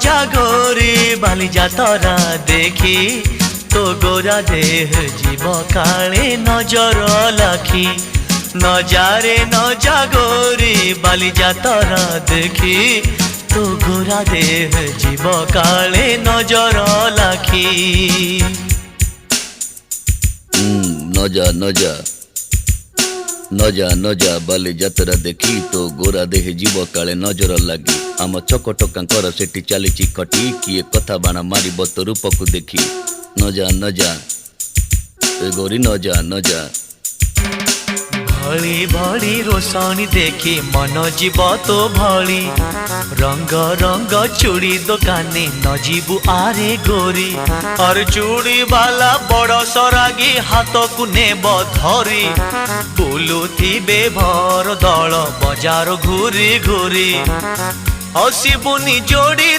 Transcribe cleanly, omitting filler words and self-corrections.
জাগরে বালি যাতরা দেখি তো গোরা দেহ জীব কালে নজর লাখি নজারে নজাগরে বালি যাতরা দেখি তো গোরা দেহ জীব কালে নজর লাখি নজা নজা নজা নজা বালি যাত্ରା দেখি তো গোরা দেহে জীବ କାଳେ ନଜର ଲାଗି ଆମ ଚକଟକାଙ୍କର ସେଠି ଚାଲିଛି ଖଟି କିଏ କଥା ବାଣ ମାରିବ ତୋ ରୂପକୁ ଦେଖି ନଜା ନଜା ଏ ଗୋରି ନଜା ନଜା भली भली रोशनी देखी मन जीव तो भली रंग रंग चूड़ी दुकानी न जीवु आरे गोरी और चूड़ी वाला बड़ सरागी हाथ को नेब धरी बुलुथिबे भर दल बजार घूरी घूरी हसीबुनी जोड़ी।